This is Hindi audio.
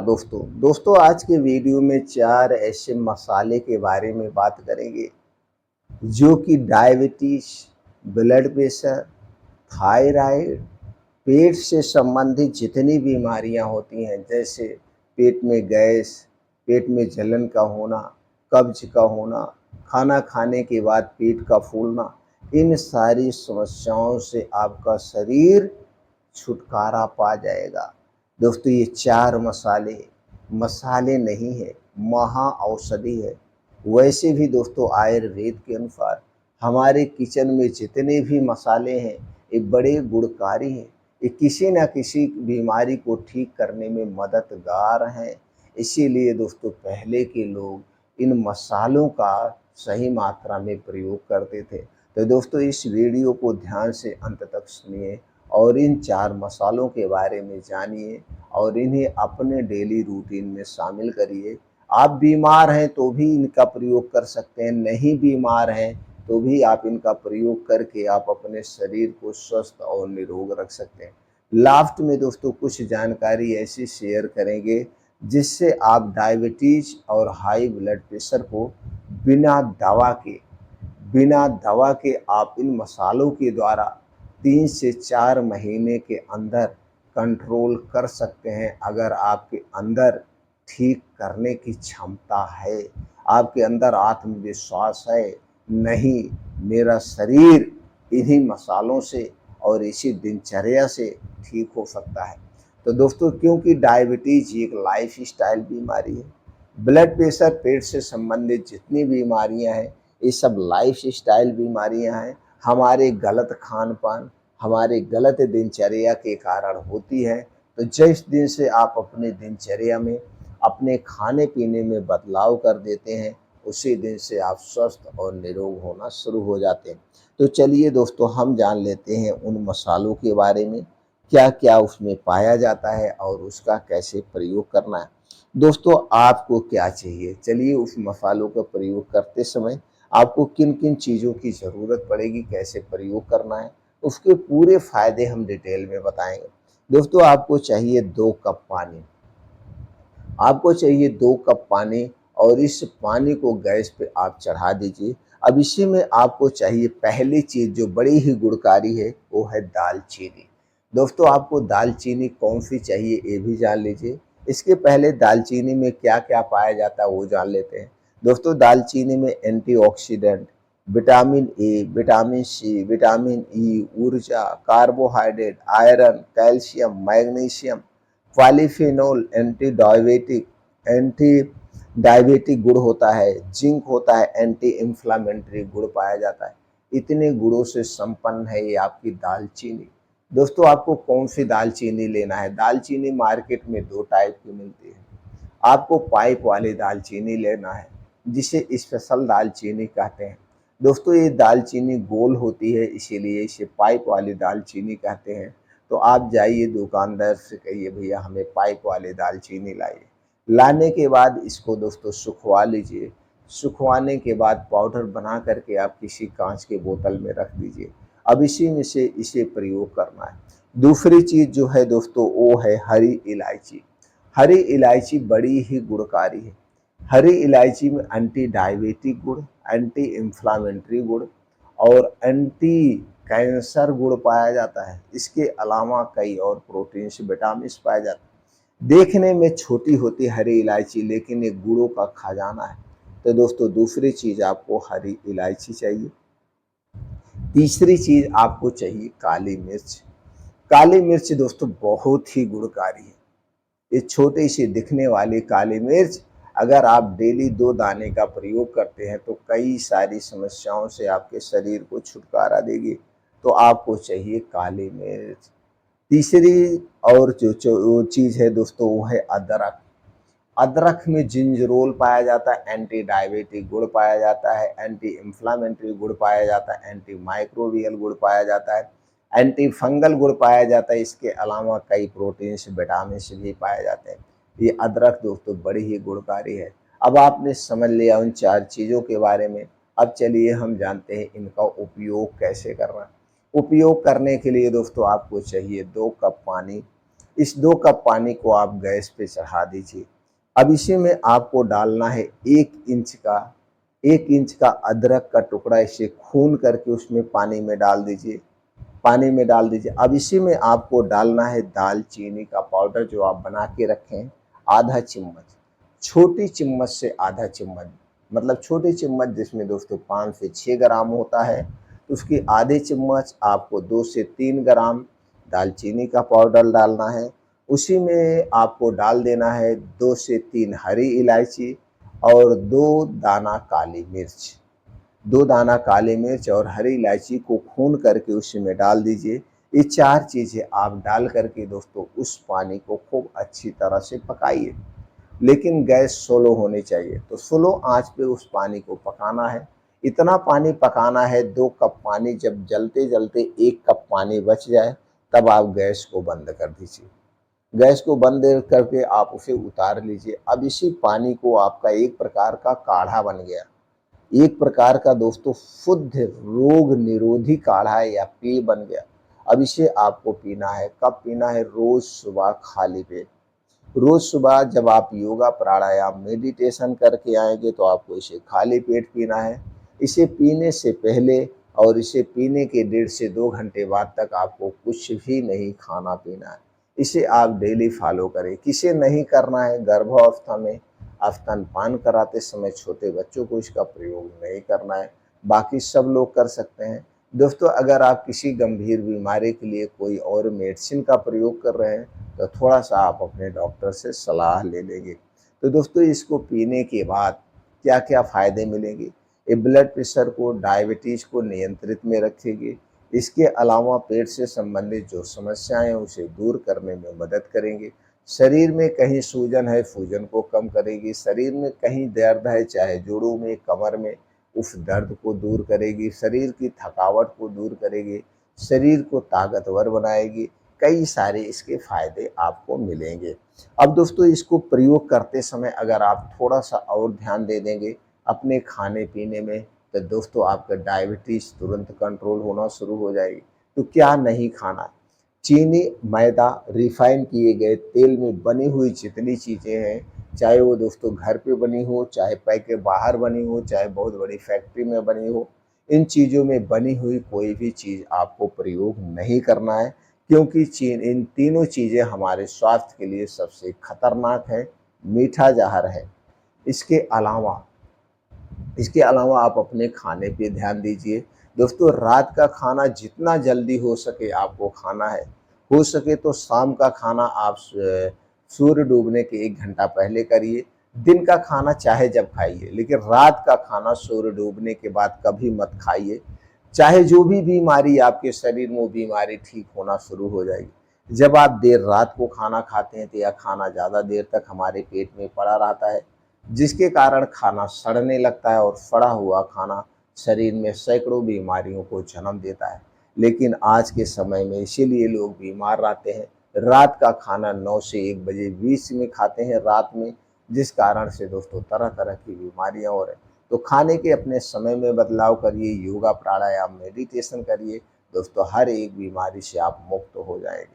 दोस्तों आज के वीडियो में 4 ऐसे मसाले के बारे में बात करेंगे जो कि डायबिटीज, ब्लड प्रेशर, थायराइड, पेट से संबंधित जितनी बीमारियां होती हैं, जैसे पेट में गैस, पेट में जलन का होना, कब्ज का होना, खाना खाने के बाद पेट का फूलना, इन सारी समस्याओं से आपका शरीर छुटकारा पा जाएगा। दोस्तों ये 4 मसाले मसाले नहीं है, महा औषधि है। वैसे भी दोस्तों आयुर्वेद के अनुसार हमारे किचन में जितने भी मसाले हैं ये बड़े गुणकारी हैं। ये किसी न किसी बीमारी को ठीक करने में मददगार हैं। इसीलिए दोस्तों पहले के लोग इन मसालों का सही मात्रा में प्रयोग करते थे। तो दोस्तों इस वीडियो को ध्यान से अंत तक सुनिए और इन 4 मसालों के बारे में जानिए और इन्हें अपने डेली रूटीन में शामिल करिए। आप बीमार हैं तो भी इनका प्रयोग कर सकते हैं, नहीं बीमार हैं तो भी आप इनका प्रयोग करके आप अपने शरीर को स्वस्थ और निरोग रख सकते हैं। लास्ट में दोस्तों कुछ जानकारी ऐसी शेयर करेंगे जिससे आप डायबिटीज और हाई ब्लड प्रेशर को बिना दवा के आप इन मसालों के द्वारा 3 से 4 महीने के अंदर कंट्रोल कर सकते हैं। अगर आपके अंदर ठीक करने की क्षमता है, आपके अंदर आत्मविश्वास है, नहीं मेरा शरीर इन्हीं मसालों से और इसी दिनचर्या से ठीक हो सकता है। तो दोस्तों क्योंकि डायबिटीज एक लाइफ स्टाइल बीमारी है, ब्लड प्रेशर, पेट से संबंधित जितनी बीमारियां हैं ये सब लाइफ स्टाइल बीमारियां हैं। हमारे गलत खान पान, हमारे गलत दिनचर्या के कारण होती है। तो जिस दिन से आप अपने दिनचर्या में अपने खाने पीने में बदलाव कर देते हैं उसी दिन से आप स्वस्थ और निरोग होना शुरू हो जाते हैं। तो चलिए दोस्तों हम जान लेते हैं उन मसालों के बारे में, क्या क्या उसमें पाया जाता है और उसका कैसे प्रयोग करना है। दोस्तों आपको क्या चाहिए, चलिए उस मसालों का प्रयोग करते समय आपको किन किन चीज़ों की ज़रूरत पड़ेगी, कैसे प्रयोग करना है, उसके पूरे फायदे हम डिटेल में बताएंगे। दोस्तों आपको चाहिए 2 कप पानी, आपको चाहिए 2 कप पानी और इस पानी को गैस पे आप चढ़ा दीजिए। अब इसी में आपको चाहिए पहली चीज़ जो बड़ी ही गुणकारी है वो है दालचीनी। दोस्तों आपको दालचीनी कौन सी चाहिए ये भी जान लीजिए। इसके पहले दालचीनी में क्या क्या पाया जाता है वो जान लेते हैं। दोस्तों दालचीनी में antioxidant, vitamin A, vitamin C, vitamin E, ऊर्जा, carbohydrate, iron, calcium, magnesium, polyphenol, anti diabetic गुण होता है, जिंक होता है, एंटी इंफ्लामेटरी गुण पाया जाता है। इतने गुणों से संपन्न है ये आपकी दालचीनी। दोस्तों आपको कौन सी दालचीनी लेना है, दालचीनी मार्केट में 2 टाइप की मिलती है। आपको पाइप वाली दालचीनी लेना है जिसे स्पेशल दालचीनी कहते हैं। दोस्तों ये दालचीनी गोल होती है इसीलिए इसे पाइप वाली दालचीनी कहते हैं। तो आप जाइए दुकानदार से कहिए भैया हमें पाइप वाली दालचीनी लाइए। लाने के बाद इसको दोस्तों सुखवा लीजिए। सुखवाने के बाद पाउडर बना करके आप किसी कांच के बोतल में रख दीजिए। अब इसी में से इसे प्रयोग करना है। दूसरी चीज़ जो है दोस्तों वो है हरी इलायची। हरी इलायची बड़ी ही गुणकारी है। हरी इलायची में एंटी डायबिटिक गुण, एंटी इंफ्लामेटरी गुण और एंटी कैंसर गुण पाया जाता है। इसके अलावा कई और प्रोटीन विटामिन पाए जाते हैं। देखने में छोटी होती है हरी इलायची लेकिन ये गुणों का खजाना है। तो दोस्तों दूसरी चीज़ आपको हरी इलायची चाहिए। तीसरी चीज़ आपको चाहिए काली मिर्च। काली मिर्च दोस्तों बहुत ही गुणकारी है। ये छोटी सी दिखने वाली काली मिर्च अगर आप डेली 2 दाने का प्रयोग करते हैं तो कई सारी समस्याओं से आपके शरीर को छुटकारा देगी। तो आपको चाहिए काली मिर्च। तीसरी और जो चीज़ है दोस्तों वो है अदरक। अदरक में जिंजरोल पाया जाता है, एंटी डायबिटिक गुण पाया जाता है, एंटी इंफ्लामेटरी गुण पाया जाता है, एंटी माइक्रोबियल गुण पाया जाता है, एंटी फंगल गुण पाया जाता है। इसके अलावा कई प्रोटीन्स विटामिन भी पाए जाते हैं। ये अदरक दोस्तों बड़ी ही गुणकारी है। अब आपने समझ लिया उन 4 चीज़ों के बारे में। अब चलिए हम जानते हैं इनका उपयोग कैसे करना है। उपयोग करने के लिए दोस्तों आपको चाहिए 2 कप पानी, इस 2 कप पानी को आप गैस पे चढ़ा दीजिए। अब इसी में आपको डालना है 1 इंच का अदरक का टुकड़ा, इसे खून करके उसमें पानी में डाल दीजिए। पानी में डाल दीजिए। अब इसी में आपको डालना है दालचीनी का पाउडर जो आप बना के रखे हैं, आधा चम्मच, छोटी चम्मच से आधा चम्मच, मतलब छोटी चम्मच जिसमें दोस्तों 5 से 6 ग्राम होता है, तो उसकी आधे चम्मच आपको 2 से 3 ग्राम दालचीनी का पाउडर डालना है। उसी में आपको डाल देना है 2 से 3 हरी इलायची और 2 दाना काली मिर्च। 2 दाना काली मिर्च और हरी इलायची को खून करके उसी में डाल दीजिए। ये 4 चीज़ें आप डाल करके दोस्तों उस पानी को खूब अच्छी तरह से पकाइए, लेकिन गैस स्लो होनी चाहिए। तो स्लो आंच पे उस पानी को पकाना है। इतना पानी पकाना है, 2 कप पानी जब जलते-जलते 1 कप पानी बच जाए, तब आप गैस को बंद कर दीजिए। गैस को बंद करके आप उसे उतार लीजिए। अब इसी पानी को आपका एक प्रकार का काढ़ा बन गया। एक प्रकार का दोस्तों शुद्ध रोग निरोधी काढ़ा या पेय बन गया। अब इसे आपको पीना है। कब पीना है? रोज सुबह खाली पेट। रोज सुबह जब आप योगा प्राणायाम मेडिटेशन करके आएंगे तो आपको इसे खाली पेट पीना है। इसे पीने से पहले और इसे पीने के 1.5 से 2 घंटे बाद तक आपको कुछ भी नहीं खाना पीना है। इसे आप डेली फॉलो करें। किसे नहीं करना है? गर्भावस्था में स्तनपान कराते समय छोटे बच्चों को इसका प्रयोग नहीं करना है। बाकी सब लोग कर सकते हैं। दोस्तों अगर आप किसी गंभीर बीमारी के लिए कोई और मेडिसिन का प्रयोग कर रहे हैं तो थोड़ा सा आप अपने डॉक्टर से सलाह ले लेंगे। तो दोस्तों इसको पीने के बाद क्या क्या फ़ायदे मिलेंगे? ये ब्लड प्रेशर को, डायबिटीज़ को नियंत्रित में रखेगी। इसके अलावा पेट से संबंधित जो समस्याएं हैं उसे दूर करने में मदद करेंगे। शरीर में कहीं सूजन है, सूजन को कम करेगी। शरीर में कहीं दर्द है, चाहे जोड़ों में, कमर में, उस दर्द को दूर करेगी। शरीर की थकावट को दूर करेगी। शरीर को ताकतवर बनाएगी। कई सारे इसके फ़ायदे आपको मिलेंगे। अब दोस्तों इसको प्रयोग करते समय अगर आप थोड़ा-सा और ध्यान दे देंगे अपने खाने-पीने में, तो दोस्तों आपका डायबिटीज़ तुरंत कंट्रोल होना शुरू हो जाएगी। तो क्या नहीं खाना? चीनी, मैदा, रिफ़ाइन किए गए तेल में बनी हुई जितनी चीज़ें हैं, चाहे वो दोस्तों घर पे बनी हो, चाहे पैकेट बाहर बनी हो, चाहे बहुत बड़ी फैक्ट्री में बनी हो, इन चीज़ों में बनी हुई कोई भी चीज़ आपको प्रयोग नहीं करना है, क्योंकि इन तीनों चीज़ें हमारे स्वास्थ्य के लिए सबसे खतरनाक है, मीठा ज़हर है। इसके अलावा इसके अलावा आप अपने खाने पे ध्यान दीजिए। दोस्तों रात का खाना जितना जल्दी हो सके आपको खाना है। हो सके तो शाम का खाना आप सूर्य डूबने के 1 घंटा पहले करिए। दिन का खाना चाहे जब खाइए, लेकिन रात का खाना सूर्य डूबने के बाद कभी मत खाइए। चाहे जो भी बीमारी आपके शरीर में, वो बीमारी ठीक होना शुरू हो जाएगी। जब आप देर रात को खाना खाते हैं तो यह खाना ज़्यादा देर तक हमारे पेट में पड़ा रहता है, जिसके कारण खाना सड़ने लगता है और सड़ा हुआ खाना शरीर में सैकड़ों बीमारियों को जन्म देता है। लेकिन आज के समय में इसीलिए लोग बीमार रहते हैं। रात का खाना 9 से 1 बजे बीच में खाते हैं रात में, जिस कारण से दोस्तों तरह-तरह की बीमारियाँ हो रही हैं। तो खाने के अपने समय में बदलाव करिए, योगा, प्राणायाम, मेडिटेशन करिए। दोस्तों हर एक बीमारी से आप मुक्त हो जाएँगे।